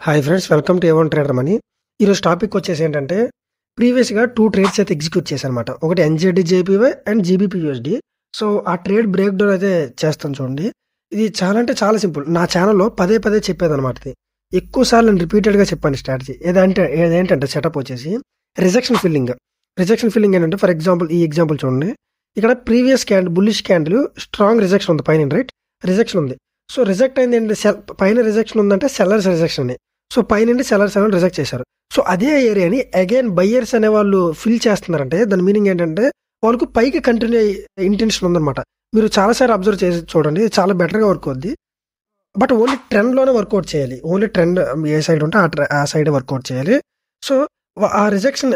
Hi friends, welcome to A1 trader money. ఈరోజు topic వచ్చేసి ఏంటంటే, ప్రీవియస్‌గా 2 ట్రేడ్స్ అయితే ఎగ్జిక్యూట్ చేశానన్నమాట. ఒకటి NZD-JPY అండ్ GBP-USD. సో, ఆ ట్రేడ్ బ్రేక్ డౌన్ అయితే చేస్తాను చూడండి. ఇది చాలా అంటే చాలా సింపుల్. నా ఛానల్‌లో పదే పదే చెప్పేదన్నమాట ఇది. ఎక్కువ సార్లు నేను రిపీటెడ్‌గా చెప్పాను ఈ స్ట్రాటజీ. ఏదేంటంటే సెటప్ వచ్చేసి రిజెక్షన్ ఫిల్లింగ్. రిజెక్షన్ ఫిల్లింగ్ ఏంటంటే, ఫర్ ఎగ్జాంపుల్ ఈ ఎగ్జాంపుల్ చూడండి. ఇక్కడ previous bullish candle strong rejection ఉంది పైన, రైట్? రిజెక్షన్ ఉంది. సో, రిజెక్ట్ అయింది ఏంటంటే పైన రిజెక్షన్ ఉందంటే సెల్లర్స్ రిజెక్షన్ అని. సో, పైనుండి సెల్లర్స్ అనేవాళ్ళు రిజెక్ట్ చేశారు. సో, అదే ఏరియాని అగైన్ బయ్యర్స్ అనే వాళ్ళు ఫిల్ చేస్తున్నారంటే దాని మీనింగ్ ఏంటంటే వాళ్ళకు పైకి కంటిన్యూ ఇంటెన్షన్ ఉందన్నమాట. మీరు చాలాసార్లు అబ్జర్వ్ చేసి చూడండి, చాలా బెటర్గా వర్క్ అవుద్ది. బట్ ఓన్లీ ట్రెండ్లోనే వర్కౌట్ చేయాలి. ఓన్లీ ట్రెండ్ ఏ సైడ్ ఉంటే ఆ సైడ్ వర్కౌట్ చేయాలి. సో, ఆ రిజెక్షన్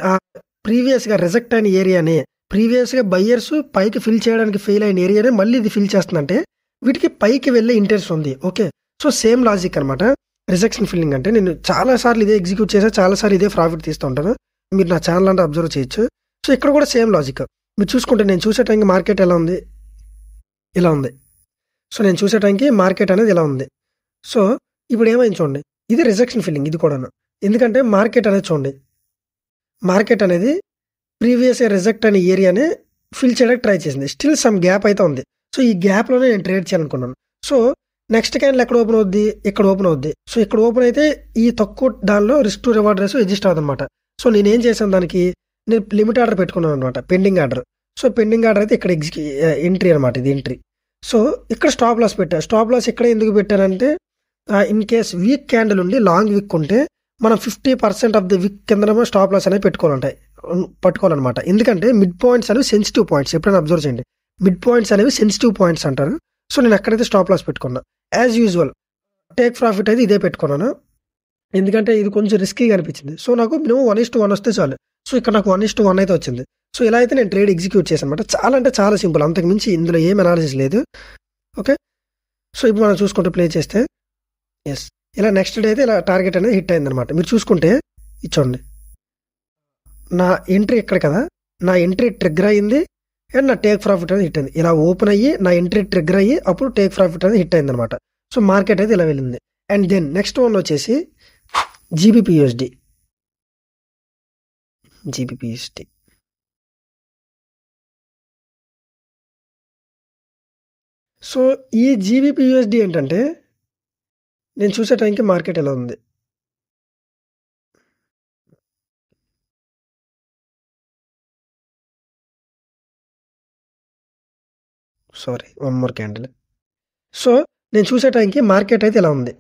ప్రీవియస్గా రిజెక్ట్ అయిన ఏరియాని, ప్రీవియస్గా బయ్యర్స్ పైకి ఫిల్ చేయడానికి ఫెయిల్ అయిన ఏరియానే మళ్ళీ ఇది ఫిల్ చేస్తుందంటే వీటికి పైకి వెళ్ళే ఇంటెన్షన్ ఉంది. ఓకే, సో సేమ్ లాజిక్ అనమాట రిజెక్షన్ ఫిల్లింగ్ అంటే. నేను చాలాసార్లు ఇదే ఎగ్జిక్యూట్ చేసా, చాలాసార్లు ఇదే ప్రాఫిట్ తీస్తూ ఉంటాను. మీరు నా ఛానల్ అంటే అబ్జర్వ్ చేయొచ్చు. సో, ఇక్కడ కూడా సేమ్ లాజిక్. మీరు చూసుకుంటే నేను చూసే టైంకి మార్కెట్ ఎలా ఉంది, ఇలా ఉంది. సో, నేను చూసే టైంకి మార్కెట్ అనేది ఇలా ఉంది. సో, ఇప్పుడు ఏమైంది చూడండి, ఇది రిజెక్షన్ ఫిల్లింగ్ ఇది కూడాను. ఎందుకంటే మార్కెట్ అనేది చూడండి, మార్కెట్ అనేది ప్రీవియస్ రిజెక్ట్ అనే ఏరియాని ఫిల్ చేయడానికి ట్రై చేసింది. స్టిల్ సమ్ గ్యాప్ అయితే ఉంది. సో, ఈ గ్యాప్లోనే నేను ట్రేడ్ చేయాలనుకున్నాను. సో, నెక్స్ట్ క్యాండిల్ ఎక్కడ ఓపెన్ అవుద్ది, ఇక్కడ ఓపెన్ అవుద్ది. సో, ఇక్కడ ఓపెన్ అయితే ఈ తక్కువ దానిలో risk to reward ratio adjust అవుతుంది అనమాట. సో, నేనేం చేశాను, దానికి నేను లిమిట్ ఆర్డర్ పెట్టుకున్నాను అనమాట, pending order. So, pending order అయితే ఇక్కడ ఎంట్రీ అనమాట, ఇది ఎంట్రీ. సో, ఇక్కడ స్టాప్ లాస్ పెట్టా. స్టాప్ లాస్ ఇక్కడ ఎందుకు పెట్టానంటే, ఇన్ కేస్ వీక్ క్యాండిల్ ఉండి లాంగ్ వీక్ ఉంటే మనం 50% ఆఫ్ ది వీక్ కిందనేమో స్టాప్ లాస్ అనేవి పట్టుకోవాలన్నమాట. ఎందుకంటే మిడ్ పాయింట్స్ అనేవి సెన్సిటివ్ పాయింట్స్. ఎప్పుడైనా అబ్జర్వ్ చేయండి, మిడ్ పాయింట్స్ అనేవి సెన్సిటివ్ పాయింట్స్ అంటారు. సో, నేను ఎక్కడైతే స్టాప్ లాస్ పెట్టుకున్నా, యాజ్ యూజువల్ టేక్ ప్రాఫిట్ అయితే ఇదే పెట్టుకున్నాను. ఎందుకంటే ఇది కొంచెం రిస్కీగా అనిపించింది. సో, నాకు మినిమం 1:1 వస్తే చాలు. సో, ఇక్కడ నాకు 1:1 అయితే వచ్చింది. సో, ఇలా అయితే నేను ట్రేడ్ ఎగ్జిక్యూట్ చేశాను అనమాట. చాలా అంటే చాలా సింపుల్, అంతకు మించి ఇందులో ఏం అనాలిసిస్ లేదు. ఓకే, సో ఇప్పుడు మనం చూసుకుంటే ప్లే చేస్తే ఎస్, ఇలా నెక్స్ట్ డే అయితే ఇలా టార్గెట్ అనేది హిట్ అయింది అనమాట. మీరు చూసుకుంటే ఇచ్చోండి, నా ఎంట్రీ ఇక్కడ కదా, నా ఎంట్రీ ట్రిగ్గర్ అయ్యింది అండ్ నా టేక్ ప్రాఫిట్ అనేది హిట్ అయింది. ఇలా ఓపెన్ అయ్యి నా ఎంట్రీ ట్రిగ్గర్ అయ్యి అప్పుడు టేక్ ప్రాఫిట్ అనేది హిట్ అయింది అనమాట. సో, మార్కెట్ అయితే ఇలా వెళ్ళింది. అండ్ దెన్ నెక్స్ట్ వన్ వచ్చేసి GBP-USD. సో, ఈ GBP-USD ఏంటంటే నేను చూసే టైంకి మార్కెట్ ఎలా ఉంది, sorry one more candle. So, నేను చూసే టైంకి మార్కెట్ అయితే ఎలా ఉంది,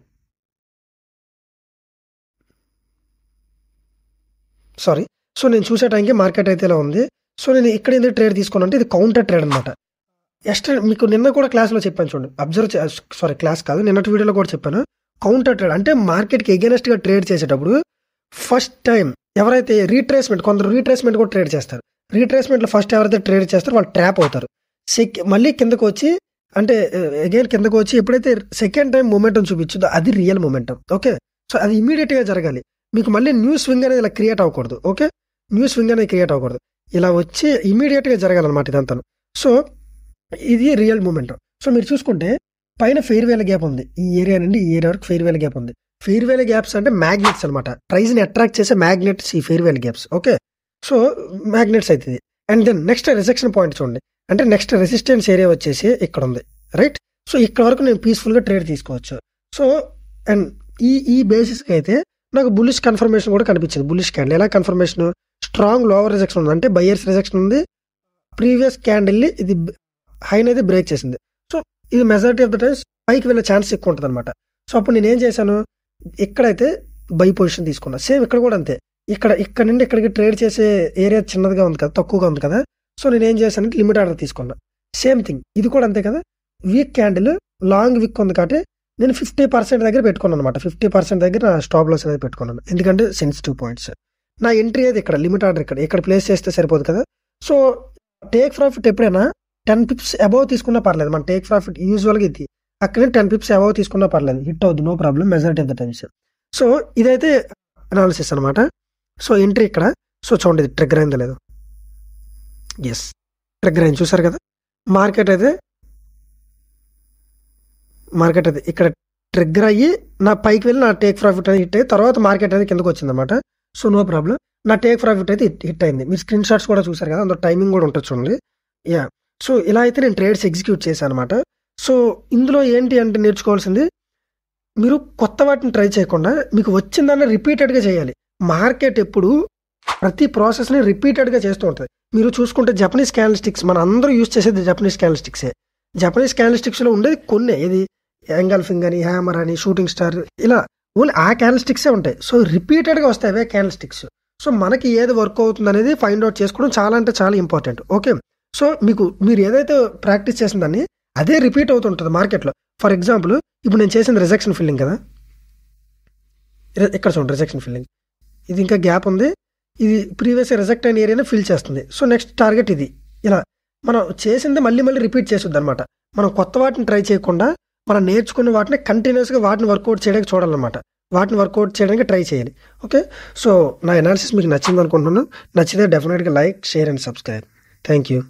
సారీ. సో, నేను చూసే టైంకి మార్కెట్ అయితే ఇలా ఉంది. సో, నేను ఇక్కడ ఎందుకు ట్రేడ్ తీసుకున్నాను అంటే ఇది కౌంటర్ ట్రేడ్ అనమాట. మీకు నిన్న కూడా క్లాస్లో చెప్పాను చూడండి, క్లాస్ కాదు, నిన్నటి వీడియోలో కూడా చెప్పాను. కౌంటర్ ట్రేడ్ అంటే మార్కెట్కి ఎగెనెస్ట్గా ట్రేడ్ చేసేటప్పుడు ఫస్ట్ టైం ఎవరైతే కొందరు రీట్రేస్మెంట్ కూడా ట్రేడ్ చేస్తారు. రీట్రేస్మెంట్లో ఫస్ట్ ఎవరైతే ట్రేడ్ చేస్తారో వాళ్ళు ట్రాప్ అవుతారు. మళ్ళీ కిందకు వచ్చి అంటే అగైన్ కిందకు వచ్చి ఎప్పుడైతే సెకండ్ టైం మొమెంటం చూపించుదో అది రియల్ మొమెంటం. ఓకే, సో అది ఇమీడియట్గా జరగాలి. మీకు మళ్ళీ న్యూ స్వింగ్ అనేది ఇలా క్రియేట్ అవ్వకూడదు. ఓకే, న్యూ స్వింగ్ అనేది క్రియేట్ అవ్వకూడదు, ఇలా వచ్చి ఇమీడియట్గా జరగాలన్నమాట ఇదంతా. సో, ఇది రియల్ మూమెంటం. సో, మీరు చూసుకుంటే పైన ఫెయిర్ వేల గ్యాప్ ఉంది, ఈ ఏరియా నుండి ఈ ఏరియా వరకు ఫెయిర్ వేల గ్యాప్ ఉంది. ఫెయిర్ వేల గ్యాప్స్ అంటే మ్యాగ్నెట్స్ అనమాట, ప్రైస్ని అట్రాక్ట్ చేసే మ్యాగ్నెట్స్ ఈ fair value gaps. Okay, so magnets అవుతుంది. And then next rejection point చూడండి, అంటే నెక్స్ట్ రెసిస్టెన్స్ ఏరియా వచ్చేసి ఇక్కడ ఉంది, రైట్? సో, ఇక్కడ వరకు నేను పీస్ఫుల్గా ట్రేడ్ తీసుకోవచ్చు. సో, అండ్ ఈ బేసిస్కి అయితే నాకు బుల్లిష్ కన్ఫర్మేషన్ కూడా కనిపించింది. బుల్లిష్ క్యాండిల్ ఎలా కన్ఫర్మేషన్, స్ట్రాంగ్ లోవర్ రిజెక్షన్ ఉంది, అంటే బయ్యర్స్ రిజెక్షన్ ఉంది. ప్రీవియస్ క్యాండిల్ ఇది హైన్ అయితే బ్రేక్ చేసింది. సో, ఇది మెజారిటీ ఆఫ్ ద టైమ్స్ పైకి వెళ్ళే ఛాన్స్ ఎక్కువ ఉంటుంది అనమాట. సో, అప్పుడు నేను ఏం చేశాను, ఇక్కడైతే బై పొజిషన్ తీసుకున్నా. సేమ్ ఇక్కడ కూడా అంతే, ఇక్కడ నుండి ఇక్కడికి ట్రేడ్ చేసే ఏరియా చిన్నదిగా ఉంది కదా, తక్కువగా ఉంది కదా. సో, నేను ఏం చేశానంటే లిమిట్ ఆర్డర్ తీసుకున్నా. సేమ్ థింగ్ ఇది కూడా అంతే కదా, వీక్ క్యాండిల్ లాంగ్ వీక్ ఉంది కాబట్టి నేను 50% దగ్గర పెట్టుకున్నాను అనమాట. 50% దగ్గర నా స్టాప్ లాస్ అనేది పెట్టుకున్నాను, ఎందుకంటే సెన్సిటివ్ పాయింట్స్. నా ఎంట్రీ అయితే ఇక్కడ లిమిట్ ఆర్డర్ ఇక్కడ ప్లేస్ చేస్తే సరిపోదు కదా. సో, టేక్ ప్రాఫిట్ ఎప్పుడైనా 10 pips అబౌవ్ తీసుకున్నా పర్లేదు. మన టేక్ ప్రాఫిట్ యూజువల్గా ఇది అక్కడే 10 pips అబౌవ్ తీసుకున్నా పర్లేదు, హిట్ అవుద్ది, no problem, majority of the times. So, ఇదైతే అనాలిసిస్ అనమాట. సో, ఎంట్రీ ఇక్కడ. సో, చూడండి ఇది ట్రిగ్గర్ అయిందో లేదో, ఎస్ ట్రిగ్గర్ అయింది, చూసారు కదా. మార్కెట్ అయితే ఇక్కడ ట్రిగ్గర్ అయ్యి నా పైకి వెళ్ళి నా టేక్ ప్రాఫిట్ అనేది హిట్ అయ్యి తర్వాత మార్కెట్ అనేది కిందకు వచ్చిందన్నమాట. సో నో ప్రాబ్లం, నా టేక్ ప్రాఫిట్ అయితే హిట్ అయింది. మీరు స్క్రీన్ షాట్స్ కూడా చూసారు కదా, అందులో టైమింగ్ కూడా ఉంటుంది చూడండి. యా, సో ఇలా అయితే నేను ట్రేడ్స్ ఎగ్జిక్యూట్ చేశాను అనమాట. సో ఇందులో ఏంటి అంటే నేర్చుకోవాల్సింది, మీరు కొత్త వాటిని ట్రై చేయకుండా మీకు వచ్చిన దాన్ని రిపీటెడ్గా చేయాలి. మార్కెట్ ఎప్పుడు ప్రతి ప్రాసెస్ని రిపీటెడ్గా చేస్తూ ఉంటుంది. మీరు చూసుకుంటే జపనీస్ క్యాండిల్స్టిక్స్, మన అందరూ యూజ్ చేసేది జపనీస్ క్యాండిల్స్టిక్సే. జపనీస్ క్యాండిల్స్టిక్స్లో ఉండేది కొన్నే, ఇది ఎంగల్ఫింగ్ అని, హ్యామర్ అని, షూటింగ్ స్టార్, ఇలా ఓన్లీ ఆ క్యాండిల్స్టిక్సే ఉంటాయి. సో రిపీటెడ్గా వస్తాయి అవే క్యాండిల్స్టిక్స్. సో మనకి ఏది వర్క్ అవుతుంది అనేది ఫైండ్ అవుట్ చేసుకోవడం చాలా అంటే చాలా ఇంపార్టెంట్. ఓకే, సో మీరు ఏదైతే ప్రాక్టీస్ చేసిన దాన్ని అదే రిపీట్ అవుతుంటుంది మార్కెట్లో. ఫర్ ఎగ్జాంపుల్ ఇప్పుడు నేను చేసిన రిజెక్షన్ ఫిల్లింగ్ కదా, ఇక్కడ చూడండి రిజెక్షన్ ఫిల్లింగ్, ఇది ఇంకా గ్యాప్ ఉంది, ఇది ప్రీవియస్ రిజెక్ట్ అయిన ఏరియాని ఫిల్ చేస్తుంది. సో నెక్స్ట్ టార్గెట్ ఇది. ఇలా మనం చేసింది మళ్ళీ రిపీట్ చేస్తుంది అనమాట. మనం కొత్త వాటిని ట్రై చేయకుండా మనం నేర్చుకున్న వాటిని కంటిన్యూస్గా వాటిని వర్కౌట్ చేయడానికి చూడాలన్నమాట. వాటిని వర్కౌట్ చేయడానికి ట్రై చేయాలి. ఓకే, సో నా అనాలిసిస్ మీకు నచ్చింది అనుకుంటున్నాను. నచ్చితే డెఫినెట్గా like, share and subscribe. Thank you.